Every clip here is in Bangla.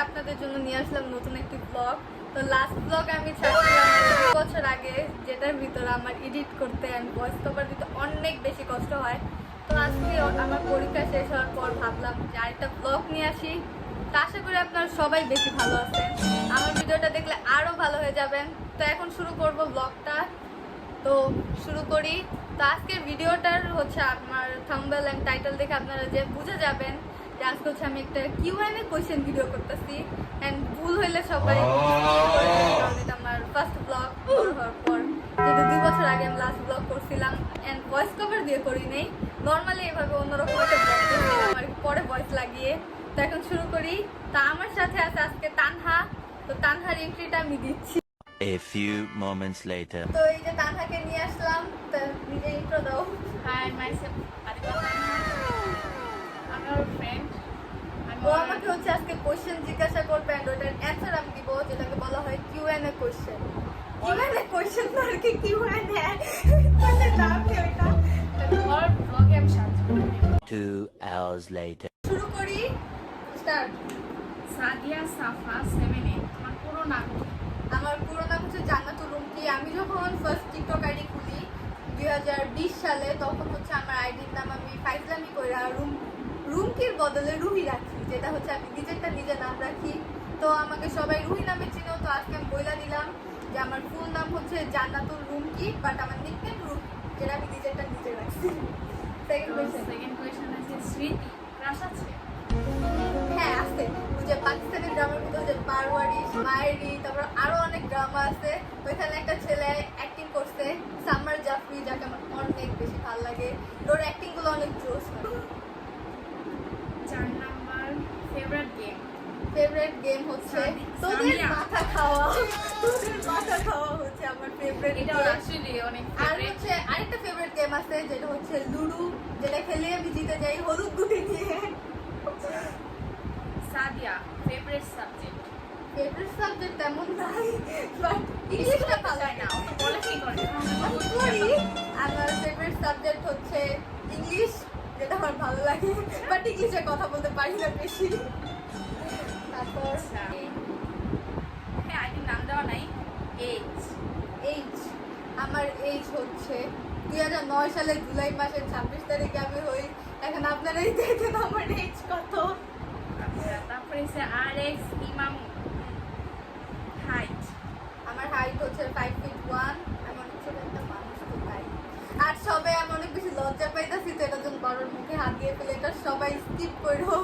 আপনাদের জন্য নিয়ে আসলাম নতুন একটি ব্লগ। তো লাস্ট ব্লগ আমি ছাড়ছিলাম 2 বছর আগে, যেটার ভিতরে আমার এডিট করতে এন্ড ভয়েস ওভার দিতে অনেক বেশি কষ্ট হয়। তো আজকে আমার পরীক্ষা শেষ হওয়ার পর ভাবলাম যে আরেকটা ব্লগ নিয়ে আসি। তো আশা করি আপনারা সবাই বেশি ভালো আছেন, আমার ভিডিওটা দেখলে আরও ভালো হয়ে যাবেন। তো এখন শুরু করব ব্লগটা। তো শুরু করি। তো আজকের ভিডিওটার হচ্ছে আমার থাম্বনেল এন্ড টাইটেল দেখে আপনারা যে বুঝে যাবেন যে আজকে হচ্ছে আমি একটা কিউএনএ কোয়েশ্চেন ভিডিও করতেছি। এন্ড ভুল হইলে সবাই কারণ এটা আমার ফার্স্ট ব্লগ হওয়ার পর, যেহেতু 2 বছর আগে আমি লাস্ট ব্লগ করছিলাম এন্ড ভয়েস কভার দিয়ে করি নেই, নর্মালি এভাবে অন্যরকম একটা ব্লগ করছিলাম আর পরে ভয়েস লাগিয়ে। তো এখন শুরু করি। তো আমার সাথে আছে আজকে তানহা। তো তানহার এন্ট্রিটা আমি দিচ্ছি। A few moments later. তো এই যে তানহাকে নিয়ে আসলাম, তো নিজে ইন্ট্রো দাও। Hi myself Adiba Tanha. আমি ওর ফ্রেন্ড। ও আমাকে হচ্ছে আজকে কোশ্চেন জিজ্ঞাসা করবে এন্ড ওটার অ্যান্সার আমি দিব, যেটাকে বলা হয় কিউএনএ কোশ্চেন। কিউএনএ কোশ্চেন না আর কি, কিউএনএ মানে নাম কি ওটা। ওর ব্লগে আমি সাহায্য করি। 2 hours later. শুরু করি, স্টার্ট। সাদিয়া সাফা 78 তোমার পুরো নাম কি? আমার পুরো নাম হচ্ছে জান্নাতুল রুমকি। আমি যখন ফার্স্ট টিকটক আইডি খুলি 2020 সালে, তখন হচ্ছে আমার আইডির নাম আমি ফাইজলামি কইরা রুমকির বদলে রুহি রাখি, যেটা হচ্ছে আমি নিজেরটা নিজে নাম রাখি। তো আমাকে সবাই রুহি নামে চিনো। তো আজকে আমি বইলা দিলাম যে আমার ফুল নাম হচ্ছে জান্নাতুল রুমকি, বাট আমার নিকনেম রুহি, যেটা আমি নিজেরটা নিজে রাখছি। Second question. সেকেন্ড কোয়েশ্চন আছে স্মৃতি ক্রাশ আছে? হ্যাঁ আছে, ওই যে পাকিস্তানি ড্রামার ভিতরে যে পারওয়ারিশ, মায়েরি, তারপর আরো অনেক ড্রামা আছে, ওইখানে একটা ছেলে অ্যাক্টিং করছে সামার জাফরি, যাকে আমার অনেক বেশি ভালো লাগে। ওর অ্যাক্টিং গুলো অনেক জোশ হয়। 4 number favourite game? Favourite game হচ্ছে তোদের সামিয়া। মাথা খাওয়া। তোদের মাথা খাওয়া হচ্ছে আমার ফেভারিট এটা গেম। অ্যাকচুয়ালি অনেক আর ফেভারিট। হচ্ছে আরেকটা ফেভারিট গেম আছে, যেটা হচ্ছে লুডো, যেটা খেলে আমি জিতে যাই হলুদ গুটি নিয়ে। Sadia favourite subject? Favourite subject তেমন নাই, বাট ইংলিশটা ভালো যায় না, ও তো পড়াশোনা করে না। আমি করি। আমার ফেভারিট সাবজেক্ট হচ্ছে ইংলিশ, যেটা আমার ভালো লাগে, বাট ইংলিশে কথা বলতে পারি না বেশি। তারপর আচ্ছা। হ্যাঁ আইডির নাম দেওয়া নাই। এজ? এইজ, আমার এইজ হচ্ছে 2009 সালের জুলাই মাসের 26 তারিখে আমি হই। এখন আপনারাই দেখেন আমার এইজ কত। আচ্ছা তারপরে হচ্ছে আরএক্স ইমাম। হাইট? আমার হাইট হচ্ছে 5'1". আমি অনেক ছোট একটা মানুষ তো তাই। আর সবাই আমি অনেক বেশি লজ্জা পাইতেছি, তো এটার জন্য বড়োর মুখে হাত দিয়ে ফেলে এটা সবাই স্কিপ করো।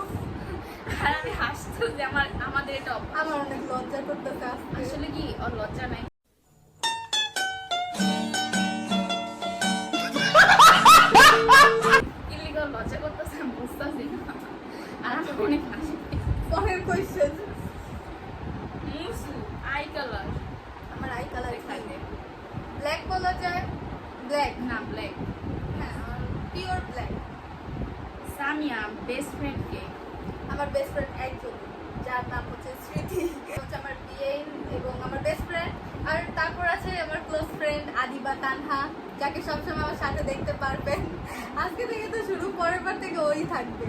আর আমি হাসতো যে আমাদের এটা অভ্যাস। আমার অনেক লজ্জা করতেছে আজকে। আসলে কি ওর লজ্জা নাই? ইলিগাল লজ্জা করতেছে আমি বুঝতেছি না। আর আমি অনেক হাসি পাই। পরের কোয়েশ্চেন। Musu eye colour? আমার আই কালার থাকে ব্ল্যাক বলা যায়, ব্ল্যাক। না ব্ল্যাক। হ্যাঁ, আমার pure black. Samiya best friend কে? আমার বেস্ট ফ্রেন্ড একজন, যার নাম হচ্ছে স্মৃতি, হচ্ছে আমার বিএন এবং আমার বেস্ট ফ্রেন্ড। আর তারপর আছে আমার ক্লোজ ফ্রেন্ড আদিবা তানহা, যাকে সবসময় আমার সাথে দেখতে পারবেন। আজকে থেকে তো শুরু, পরের বার থেকে ওই থাকবে।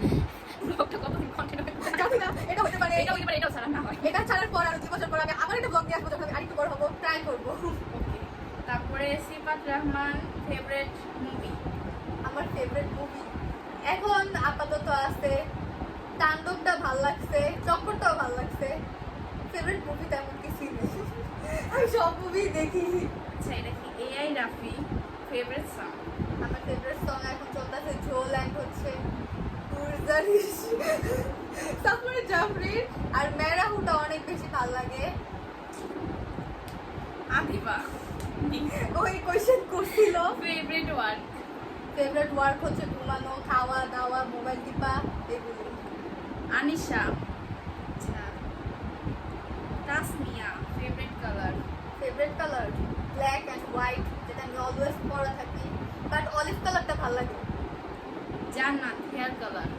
ব্লগটা কতদিন কন্টিনিউ করতে? জানি না, এটা হতে পারে এটা হতে পারে, এটাও ছাড়া না হয়। এটা ছাড়ার পর আরো 2 বছর পর আমি আবার একটা ব্লগ নিয়ে আসবো, যখন আমি আরেকটু বড় হবো, ট্রাই করবো। ওকে। তারপরে সিফাত রহমান ফেভারিট মুভি? আমার ফেভারিট মুভি এখন আপাতত আছে তাণ্ডবটা ভাল লাগছে, চক্করটাও ভাল লাগছে। ফেভারিট মুভি তেমন কিছুই নেই, আমি সব মুভি দেখি। আচ্ছা এটা কি এআই রাফি ফেভারিট সং? আমার ফেভারিট সং এখন চলতেছে ঝোল অ্যান্ড হচ্ছে গুরজারিশ তারপরে জাফরির। আর মেরাহুটা অনেক বেশি ভাল লাগে। আদিবা ওই কোয়েশ্চেন করছিল। Favourite work? ফেভারিট ওয়ার্ক হচ্ছে ঘুমানো, খাওয়া দাওয়া, মোবাইল টিপা, এগুলো। আনিশা। আচ্ছা Tasmia favourite colour? Favourite colour black and white, যেটা আমি অলওয়েজ পরা থাকি, বাট অলিভ কালারটা ভালো লাগে। জান্নাত হেয়ার কালার?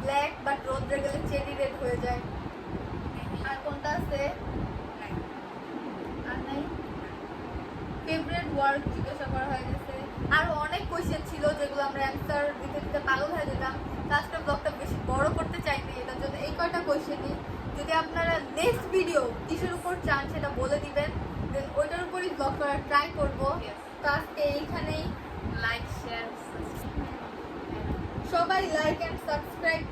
ব্ল্যাক, বাট রোদ্রে গেলে চেরি রেড হয়ে যায়। আর কোনটা আছে? আর নাই। ফেভারিট ওয়ার্ক জিজ্ঞাসা করা হয়ে গেছে। আর অনেক কোয়েশ্চেন ছিল যেগুলো আমরা অ্যান্সার দিতে দিতে পাগল হয়ে যেতাম। আজকের ব্লগটা বেশি বড় করতে চাইনি, এটার জন্য এই কয়টা কোয়েশ্চেনই। যদি আপনারা কিসের উপর চান সেটা বলে দিবেন, দেন ওইটার উপরই ব্লগ করার ট্রাই করবো। Yes. তো আজকে এইখানেই লাইক শেয়ার সবাই লাইক অ্যান্ড সাবস্ক্রাইব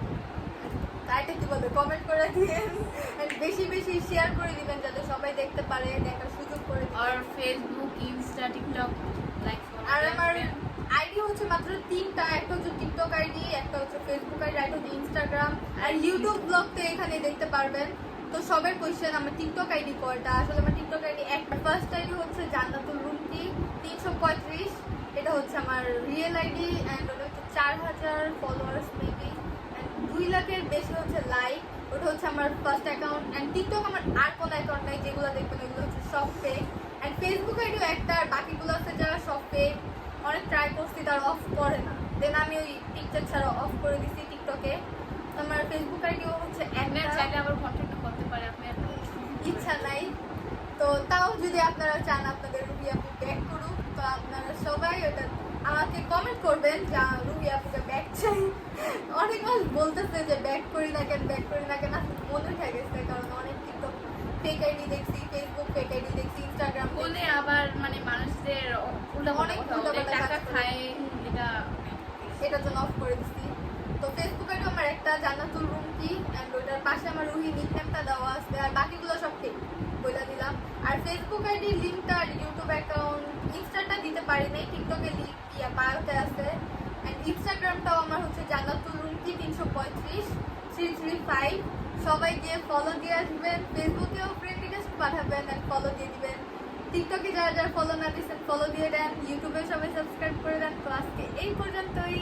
তাইটা কি বলবে কমেন্ট করে দিবেন, and বেশি বেশি শেয়ার করে দিবেন যাতে সবাই দেখতে পারে, দেখার সুযোগ করে দিবেন। আর ফেসবুক ইনস্টা টিকটক লাইক আর আমার আইডি হচ্ছে মাত্র 3টা, একটা হচ্ছে টিকটক আইডি, একটা হচ্ছে ফেসবুক আইডি, একটা হচ্ছে ইনস্টাগ্রাম আর ইউটিউব ব্লগ তো এখানে দেখতে পারবেন। তো সবার কোয়েশ্চেন আমার টিকটক আইডি কয়টা, আসলে আমার টিকটক আইডি একটা, ফার্স্ট আইডি হচ্ছে জান্নাতুল রুমকি 335, এটা হচ্ছে আমার রিয়েল আইডি অ্যান্ড ওটা হচ্ছে 4000 ফলোয়ার্স মেবি, 2 লাখের বেশি হচ্ছে লাইক, ওটা হচ্ছে আমার ফার্স্ট অ্যাকাউন্ট। অ্যান্ড টিকটক আমার আর কোনো অ্যাকাউন্ট নাই, যেগুলো দেখবেন ওইগুলো হচ্ছে সব ফেক। অ্যান্ড ফেসবুক আইডিও একটা, আর বাকিগুলো আছে যারা সব ফেক, অনেক ট্রাই করছি তারা অফ করে না, দেন আমি ওই পিকচার ছাড়া অফ করে দিছি টিকটকে। আমার ফেসবুক আইডিও হচ্ছে আপনারা একটা, চাইলে আবার কন্টেন্ট করতে পারে আপনার ইচ্ছা নাই। তো তাও যদি আপনারা চান আপনাদের রুবি আপু ব্যাক করুক, তো আপনারা সবাই ওটা আমাকে কমেন্ট করবেন যে রুবি আপুকে ব্যাক চাই। অনেক মানুষ বলতেছে যে ব্যাক করি না কেন, ব্যাক করি না কেন, আসলে মনে উঠে গেছে, কারণ অনেক টিকটক ফেক আইডি দেখছি, ফেসবুক ফেক আইডি দেখছি, ইনস্টাগ্রাম বলে আবার মানে মানুষদের উল্টা অনেক কথা উল্টাপাল্টা টাকা কাজ করে। খায় এটা এটার জন্য অফ করে দিচ্ছি। তো ফেসবুক আইডি আমার একটা জান্নাতুল রুমকি, অ্যান্ড ওটার পাশে আমার রুহি নিকনেমটা দেওয়া আছে, আর বাকিগুলো সব ঠিক বইটা দিলাম। আর ফেসবুক আইডি লিঙ্কটা আর ইউটিউব অ্যাকাউন্ট ইনস্টাটা দিতে পারি নাই, টিকটকে লিঙ্ক বায়োতে আছে। অ্যান্ড ইনস্টাগ্রামটাও আমার হচ্ছে জান্নাতুল রুমকি 335 335, সবাই গিয়ে ফলো দিয়ে আসবেন, ফেসবুকেও ফ্রেন্ড রিকোয়েস্ট পাঠাবেন অ্যান্ড ফলো দিয়ে দিবেন, টিকটকে যারা যারা ফলো না দিচ্ছেন ফলো দিয়ে দেন, ইউটিউবে সবাই সাবস্ক্রাইব করে দেন। তো আজকে এই পর্যন্তই।